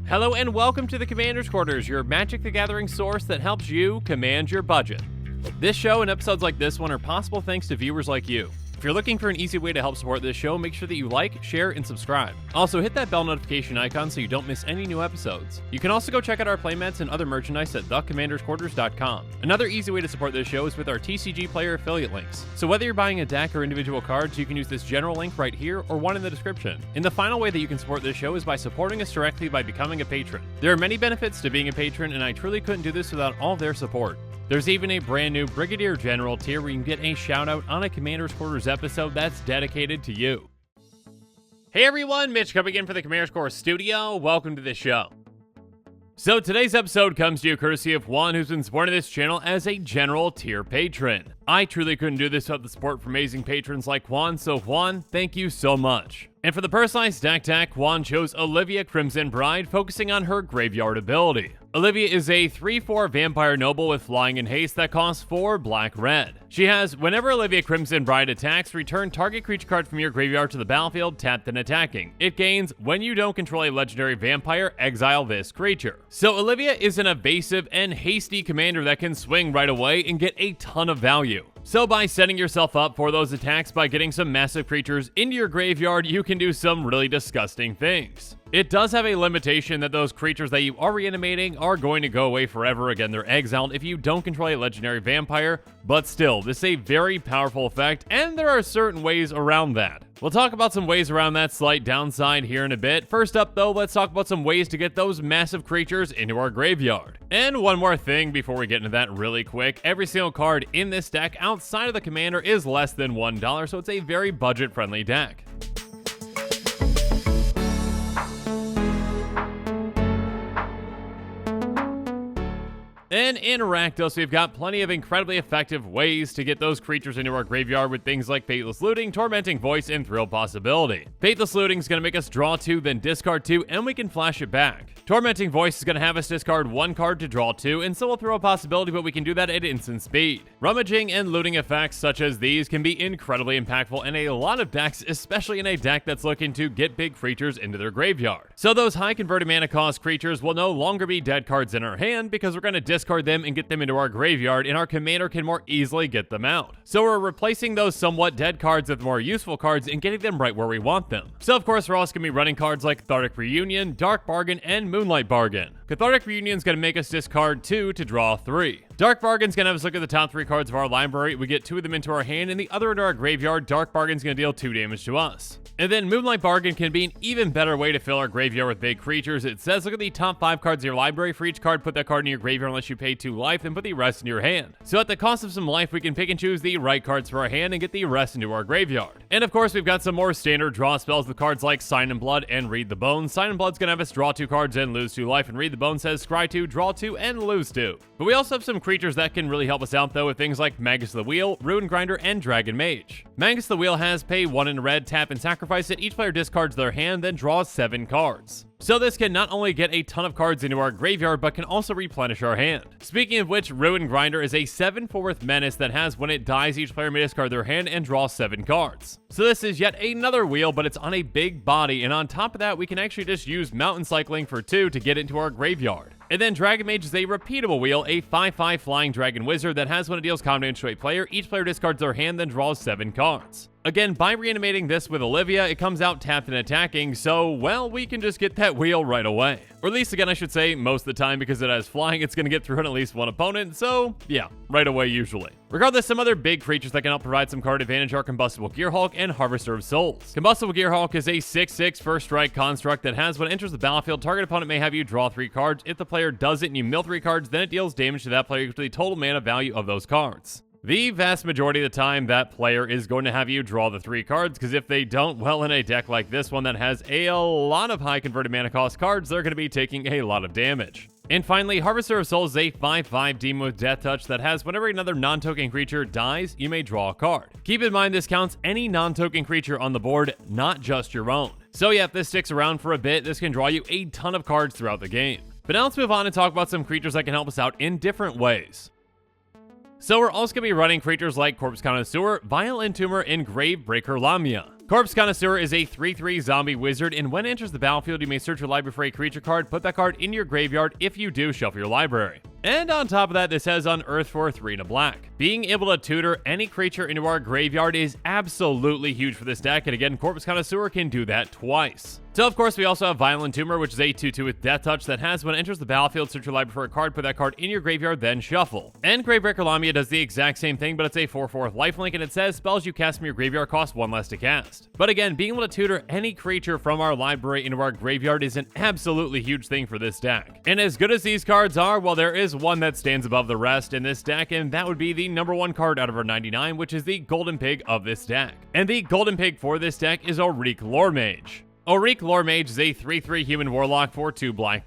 Hello and welcome to the Commander's Quarters, your Magic the Gathering source that helps you command your budget. This show and episodes like this one are possible thanks to viewers like you. If you're looking for an easy way to help support this show, make sure that you like, share, and subscribe. Also, hit that bell notification icon so you don't miss any new episodes. You can also go check out our playmats and other merchandise at thecommandersquarters.com. Another easy way to support this show is with our TCG player affiliate links. So whether you're buying a deck or individual cards, you can use this general link right here or one in the description. And the final way that you can support this show is by supporting us directly by becoming a patron. There are many benefits to being a patron, and I truly couldn't do this without all their support. There's even a brand new Brigadier General tier where you can get a shout out on a Commander's Quarters episode that's dedicated to you. Hey everyone, Mitch coming in for the Commander's Quarters studio. Welcome to the show. So today's episode comes to you courtesy of Juan, who's been supporting this channel as a general tier patron. I truly couldn't do this without the support from amazing patrons like Juan, so Juan, thank you so much. And for the personalized deck, Juan chose Olivia Crimson Bride, focusing on her graveyard ability. Olivia is a 3/4 vampire noble with flying and haste that costs 4 black-red. She has, whenever Olivia Crimson Bride attacks, return target creature card from your graveyard to the battlefield, tapped and attacking. It gains, when you don't control a legendary vampire, exile this creature. So Olivia is an evasive and hasty commander that can swing right away and get a ton of value. So by setting yourself up for those attacks by getting some massive creatures into your graveyard, you can do some really disgusting things. It does have a limitation that those creatures that you are reanimating are going to go away forever. Again, they're exiled if you don't control a legendary vampire, but still, this is a very powerful effect, and there are certain ways around that. We'll talk about some ways around that slight downside here in a bit. First up though, let's talk about some ways to get those massive creatures into our graveyard. And one more thing before we get into that really quick, every single card in this deck outside of the commander is less than $1, so it's a very budget-friendly deck. And in Rakdos, we've got plenty of incredibly effective ways to get those creatures into our graveyard with things like Faithless Looting, Tormenting Voice, and Thrill Possibility. Faithless Looting is going to make us draw 2, then discard 2, and we can flash it back. Tormenting Voice is going to have us discard 1 card to draw 2, and still will Thrill Possibility, but we can do that at instant speed. Rummaging and looting effects such as these can be incredibly impactful in a lot of decks, especially in a deck that's looking to get big creatures into their graveyard. So those high converted mana cost creatures will no longer be dead cards in our hand because we're going to discard them and get them into our graveyard, and our commander can more easily get them out. So we're replacing those somewhat dead cards with more useful cards and getting them right where we want them. So of course we're also going to be running cards like Cathartic Reunion, Dark Bargain, and Moonlight Bargain. Cathartic Reunion is going to make us discard 2 to draw 3. Dark Bargain's going to have us look at the top 3 cards of our library. We get 2 of them into our hand and the other into our graveyard. Dark Bargain's going to deal 2 damage to us. And then Moonlight Bargain can be an even better way to fill our graveyard with big creatures. It says look at the top 5 cards of your library. For each card, put that card in your graveyard unless you pay 2 life, then put the rest in your hand. So at the cost of some life, we can pick and choose the right cards for our hand and get the rest into our graveyard. And of course, we've got some more standard draw spells with cards like Sign in Blood and Read the Bone. Sign in Blood's going to have us draw 2 cards and lose 2 life, and Read the Bone says scry 2, draw 2, and lose 2. But we also have some creatures that can really help us out though with things like Magus of the Wheel, Ruin Grinder, and Dragon Mage. Magus of the Wheel has pay 1 in red, tap and sacrifice it. Each player discards their hand, then draws 7 cards. So this can not only get a ton of cards into our graveyard, but can also replenish our hand. Speaking of which, Ruin Grinder is a 7/4 menace that has when it dies, each player may discard their hand and draw 7 cards. So this is yet another wheel, but it's on a big body, and on top of that, we can actually just use Mountain Cycling for 2 to get into our graveyard. And then Dragon Mage is a repeatable wheel, a 5/5 flying dragon wizard that has when it deals combat damage to a player, each player discards their hand, then draws 7 cards. Again, by reanimating this with Olivia, it comes out tapped and attacking, so, well, we can just get that wheel right away. Or at least, again, I should say, most of the time, because it has flying, it's going to get through on at least one opponent, so, yeah, right away usually. Regardless, some other big creatures that can help provide some card advantage are Combustible Gearhulk and Harvester of Souls. Combustible Gearhulk is a 6/6 first strike construct that has, when it enters the battlefield, target opponent may have you draw 3 cards. If the player does it and you mill 3 cards, then it deals damage to that player equal to the total mana value of those cards. The vast majority of the time, that player is going to have you draw the 3 cards, because if they don't, well, in a deck like this one that has a lot of high converted mana cost cards, they're going to be taking a lot of damage. And finally, Harvester of Souls is a 5/5 demon with Death Touch that has whenever another non-token creature dies, you may draw a card. Keep in mind this counts any non-token creature on the board, not just your own. So yeah, if this sticks around for a bit, this can draw you a ton of cards throughout the game. But now let's move on and talk about some creatures that can help us out in different ways. So we're also going to be running creatures like Corpse Connoisseur, Vile Entomber, and Gravebreaker Lamia. Corpse Connoisseur is a 3/3 zombie wizard, and when it enters the battlefield, you may search your library for a creature card, put that card in your graveyard. If you do, shuffle your library. And on top of that, this has Unearth for 3 and a black. Being able to tutor any creature into our graveyard is absolutely huge for this deck, and again, Corpse Connoisseur can do that twice. So of course, we also have Vile Entomber, which is a 2/2 with Death Touch that has when it enters the battlefield, search your library for a card, put that card in your graveyard, then shuffle. And Gravebreaker Lamia does the exact same thing, but it's a 4/4 lifelink, and it says spells you cast from your graveyard cost 1 less to cast. But again, being able to tutor any creature from our library into our graveyard is an absolutely huge thing for this deck. And as good as these cards are, well, there is one that stands above the rest in this deck, and that would be the number 1 card out of our 99, which is the Golden Pig of this deck. And the Golden Pig for this deck is Auric Loremage. Auric Loremage is a 3/3 human warlock for 2 black.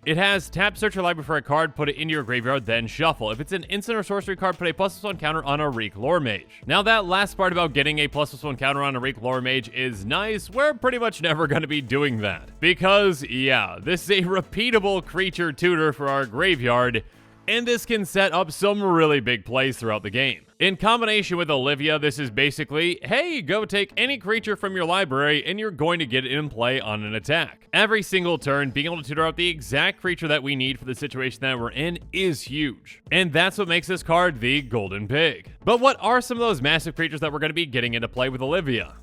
It has tap, search your library for a card, put it into your graveyard, then shuffle. If it's an instant or sorcery card, put a +1 counter on Auric Loremage. Now that last part about getting a +1 counter on Auric Loremage is nice. We're pretty much never going to be doing that. Because, yeah, this is a repeatable creature tutor for our graveyard, and this can set up some really big plays throughout the game. In combination with Olivia, this is basically, hey, go take any creature from your library and you're going to get it in play on an attack. Every single turn, being able to tutor out the exact creature that we need for the situation that we're in is huge. And that's what makes this card the Golden Pig. But what are some of those massive creatures that we're going to be getting into play with Olivia?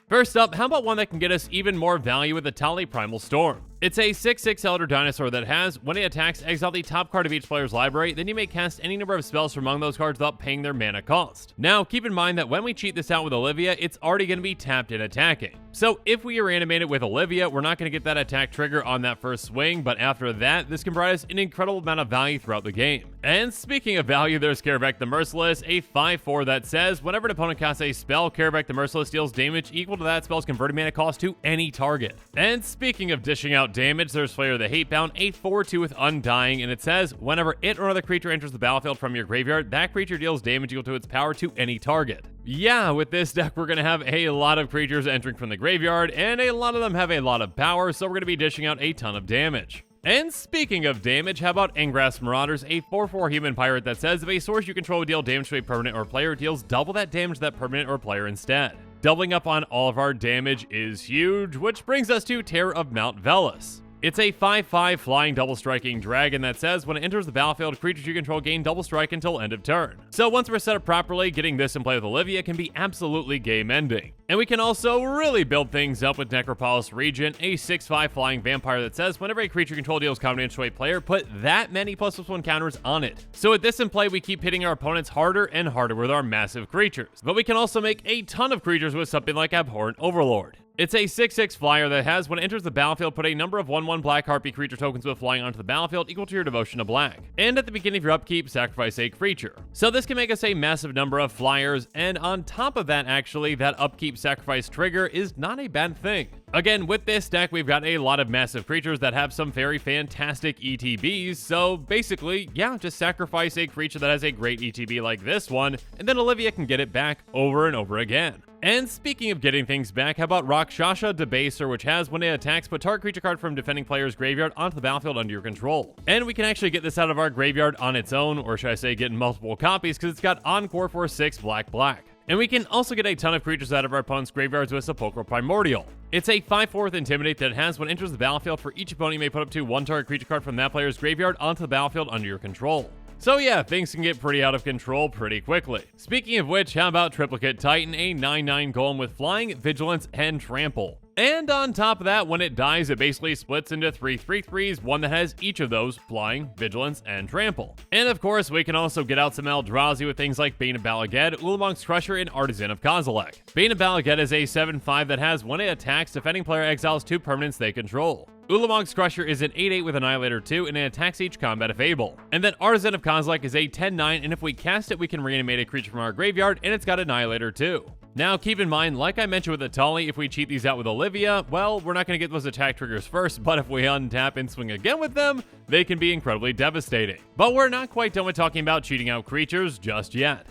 First up, how about one that can get us even more value with the Tali Primal Storm? It's a 6/6 Elder Dinosaur that has, when it attacks, exile the top card of each player's library, then you may cast any number of spells from among those cards without paying their mana cost. Now, keep in mind that when we cheat this out with Olivia, it's already going to be tapped and attacking. So if we reanimate it with Olivia, we're not going to get that attack trigger on that first swing, but after that, this can provide us an incredible amount of value throughout the game. And speaking of value, there's Karavek the Merciless, a 5/4 that says, whenever an opponent casts a spell, Karavek the Merciless deals damage equal to that spell's converted mana cost to any target. And speaking of dishing out damage, there's Slayer the Hatebound, a 4/2 with Undying, and it says, whenever it or another creature enters the battlefield from your graveyard, that creature deals damage equal to its power to any target. Yeah, with this deck, we're going to have a lot of creatures entering from the graveyard, and a lot of them have a lot of power, so we're going to be dishing out a ton of damage. And speaking of damage, how about Engrass Marauders, a 4/4 human pirate that says if a source you control would deal damage to a permanent or player, it deals double that damage to that permanent or player instead. Doubling up on all of our damage is huge, which brings us to Terror of Mount Velis. It's a 5/5 flying double striking dragon that says when it enters the battlefield, creatures you control gain double strike until end of turn. So once we're set up properly, getting this in play with Olivia can be absolutely game ending. And we can also really build things up with Necropolis Regent, a 6/5 flying vampire that says whenever a creature you control deals combat damage to a player, put that many +1 counters on it. So with this in play, we keep hitting our opponents harder and harder with our massive creatures. But we can also make a ton of creatures with something like Abhorrent Overlord. It's a 6/6 flyer that has, when it enters the battlefield, put a number of 1/1 black harpy creature tokens with flying onto the battlefield equal to your devotion to black. And at the beginning of your upkeep, sacrifice a creature. So this can make us a massive number of flyers, and on top of that, actually, that upkeep sacrifice trigger is not a bad thing. Again, with this deck, we've got a lot of massive creatures that have some very fantastic ETBs, so basically, yeah, just sacrifice a creature that has a great ETB like this one, and then Olivia can get it back over and over again. And speaking of getting things back, how about Rakshasa Debaser, which has, when it attacks, put target creature card from defending player's graveyard onto the battlefield under your control. And we can actually get this out of our graveyard on its own, or should I say get multiple copies, because it's got Encore for 6 black. And we can also get a ton of creatures out of our opponent's graveyards with Sepulchral Primordial. It's a 5/4 Intimidate that has, when it enters the battlefield, for each opponent you may put up to 1 target creature card from that player's graveyard onto the battlefield under your control. So yeah, things can get pretty out of control pretty quickly. Speaking of which, how about Triplicate Titan, a 9/9 golem with flying, vigilance, and trample. And on top of that, when it dies, it basically splits into 3 3/3s, one that has each of those, flying, vigilance, and trample. And of course, we can also get out some Eldrazi with things like Bane of Balaged, Ulamog's Crusher, and Artisan of Kozilek. Bane of Balaged is a 7/5 that has, when it attacks, defending player exiles 2 permanents they control. Ulamog's Crusher is an 8/8 with Annihilator 2, and it attacks each combat if able. And then Artisan of Kozilek is a 10/9, and if we cast it, we can reanimate a creature from our graveyard, and it's got Annihilator 2. Now, keep in mind, like I mentioned with the Tali, if we cheat these out with Olivia, well, we're not going to get those attack triggers first, but if we untap and swing again with them, they can be incredibly devastating. But we're not quite done with talking about cheating out creatures just yet,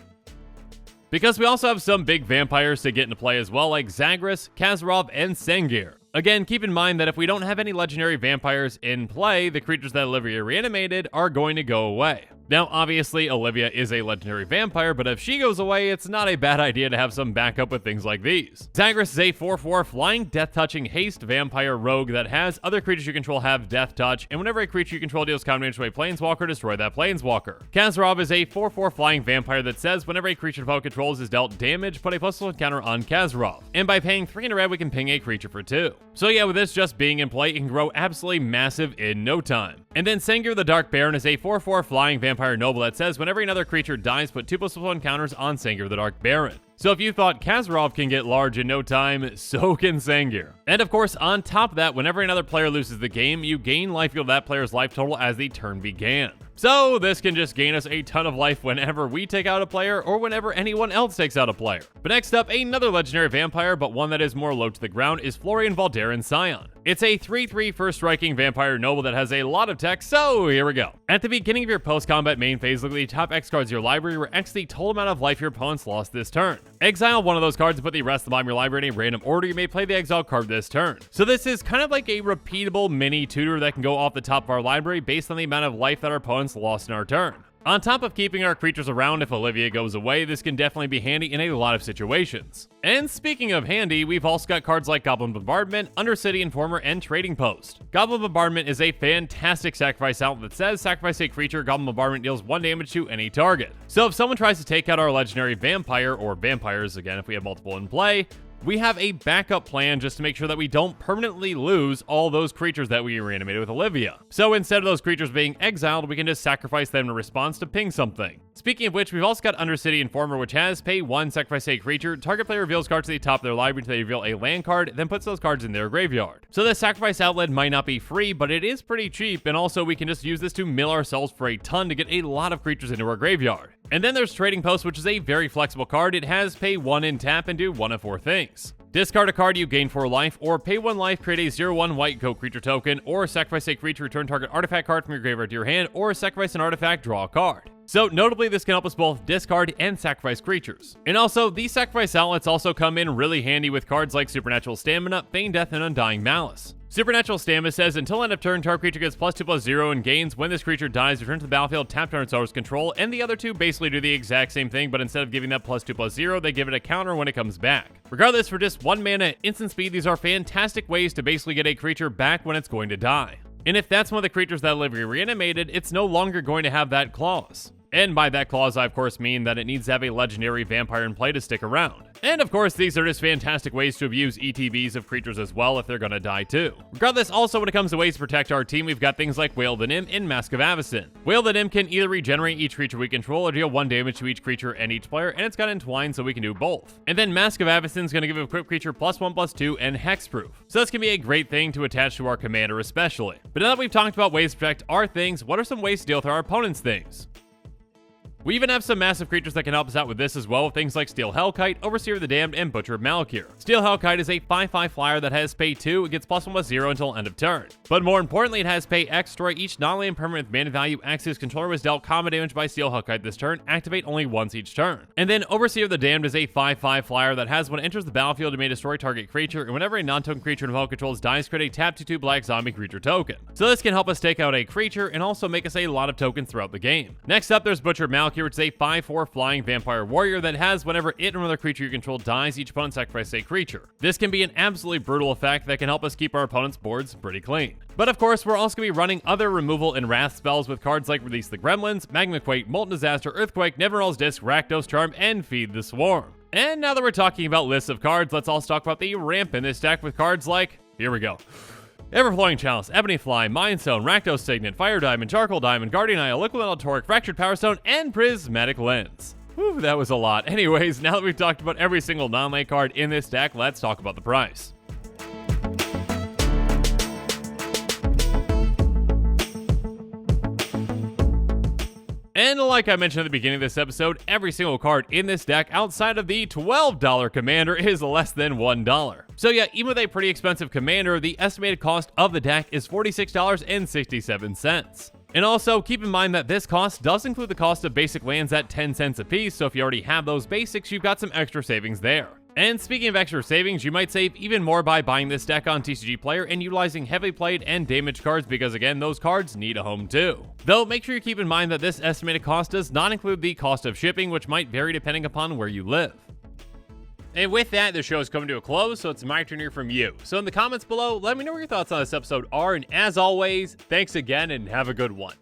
because we also have some big vampires to get into play as well, like Zagreus, Kazarov, and Sengir. Again, keep in mind that if we don't have any legendary vampires in play, the creatures that Olivia reanimated are going to go away. Now, obviously, Olivia is a legendary vampire, but if she goes away, it's not a bad idea to have some backup with things like these. Zagreus is a 4/4 flying, death-touching haste vampire rogue that has other creatures you control have death touch, and whenever a creature you control deals combat damage to a planeswalker, destroy that planeswalker. Kazarov is a 4/4 flying vampire that says whenever a creature opponent controls is dealt damage, put a +1 counter on Kazarov. And by paying 3 in a red, we can ping a creature for 2. So yeah, with this just being in play, it can grow absolutely massive in no time. And then Sengir the Dark Baron is a 4/4 flying vampire noble that says whenever another creature dies, put 2+1 counters on Sengir the Dark Baron. So if you thought Kazarov can get large in no time, so can Sengir. And of course, on top of that, whenever another player loses the game, you gain life equal to that player's life total as the turn began. So this can just gain us a ton of life whenever we take out a player or whenever anyone else takes out a player. But next up, another legendary vampire, but one that is more low to the ground, is Florian Valderin Scion. It's a 3/3 first striking vampire noble that has a lot of tech, so here we go. At the beginning of your post-combat main phase, look at the top X cards of your library, where X the total amount of life your opponents lost this turn. Exile one of those cards and put the rest of the bottom of your library in a random order. You may play the exiled card this turn. So this is kind of like a repeatable mini tutor that can go off the top of our library based on the amount of life that our opponents lost in our turn. On top of keeping our creatures around if Olivia goes away, this can definitely be handy in a lot of situations. And speaking of handy, we've also got cards like Goblin Bombardment, Undercity Informer, and Trading Post. Goblin Bombardment is a fantastic sacrifice outlet that says sacrifice a creature, Goblin Bombardment deals 1 damage to any target. So if someone tries to take out our legendary vampire, or vampires again if we have multiple in play, we have a backup plan just to make sure that we don't permanently lose all those creatures that we reanimated with Olivia. So instead of those creatures being exiled, we can just sacrifice them in response to ping something. Speaking of which, we've also got Undercity Informer, which has pay 1, sacrifice a creature, target player reveals cards to the top of their library until they reveal a land card, then puts those cards in their graveyard. So the sacrifice outlet might not be free, but it is pretty cheap, and also we can just use this to mill ourselves for a ton to get a lot of creatures into our graveyard. And then there's Trading Post, which is a very flexible card. It has pay 1 in tap and do 1 of 4 things. Discard a card, you gain 4 life, or pay 1 life, create a 0/1 white co-creature token, or sacrifice a creature, return target artifact card from your graveyard to your hand, or sacrifice an artifact, draw a card. So notably, this can help us both discard and sacrifice creatures. And also, these sacrifice outlets also come in really handy with cards like Supernatural Stamina, Feign Death, and Undying Malice. Supernatural Stamina says, until end of turn, target creature gets +2/+0 and gains. When this creature dies, return to the battlefield, tapped under its owner's control, and the other two basically do the exact same thing, but instead of giving that +2/+0, they give it a counter when it comes back. Regardless, for just 1 mana instant speed, these are fantastic ways to basically get a creature back when it's going to die. And if that's one of the creatures that live reanimated, it's no longer going to have that clause. And by that clause, I of course mean that it needs to have a legendary vampire in play to stick around. And of course, these are just fantastic ways to abuse ETBs of creatures as well if they're gonna die too. Regardless, also when it comes to ways to protect our team, we've got things like Wail the Nim and Mask of Avacyn. Wail the Nim can either regenerate each creature we control or deal 1 damage to each creature and each player, and it's got Entwine so we can do both. And then Mask of Avacyn is gonna give a equipped creature +1/+2 and hexproof. So this can be a great thing to attach to our commander especially. But now that we've talked about ways to protect our things, what are some ways to deal with our opponent's things? We even have some massive creatures that can help us out with this as well, with things like Steel Hellkite, Overseer of the Damned, and Butcher of Malakir. Steel Hellkite is a 5/5 flyer that has pay 2, it gets +1/+0 until end of turn. But more importantly, it has pay X, destroy each non-land permanent with mana value X whose controller was dealt combat damage by Steel Hellkite this turn, activate only once each turn. And then Overseer of the Damned is a 5/5 flyer that has when it enters the battlefield, it may destroy target creature, and whenever a non-token creature in opponent controls dies, create a tap 2/2 black zombie creature token. So this can help us take out a creature and also make us a lot of tokens throughout the game. Next up, there's Butcher of Malakir, which is a 5/4 flying vampire warrior that has whenever it or another creature you control dies, each opponent sacrifices a creature. This can be an absolutely brutal effect that can help us keep our opponent's boards pretty clean. But of course, we're also going to be running other removal and wrath spells with cards like Release the Gremlins, Magma Quake, Molten Disaster, Earthquake, Neverall's Disc, Rakdos Charm, and Feed the Swarm. And now that we're talking about lists of cards, let's also talk about the ramp in this deck with cards like, here we go. Everflowing Chalice, Ebony Fly, Mind Stone, Rakdos Signet, Fire Diamond, Charcoal Diamond, Guardian Isle, Liquid Metal Toric, Fractured Power Stone, and Prismatic Lens. Whew, that was a lot. Anyways, now that we've talked about every single non-lane card in this deck, let's talk about the price. And like I mentioned at the beginning of this episode, every single card in this deck outside of the $12 commander is less than $1. So yeah, even with a pretty expensive commander, the estimated cost of the deck is $46.67. And also, keep in mind that this cost does include the cost of basic lands at 10 cents a piece, so if you already have those basics, you've got some extra savings there. And speaking of extra savings, you might save even more by buying this deck on TCG Player and utilizing heavily played and damaged cards because again, those cards need a home too. Though make sure you keep in mind that this estimated cost does not include the cost of shipping, which might vary depending upon where you live. And with that, the show is coming to a close, so it's my turn to hear from you. So in the comments below, let me know what your thoughts on this episode are, and as always, thanks again and have a good one.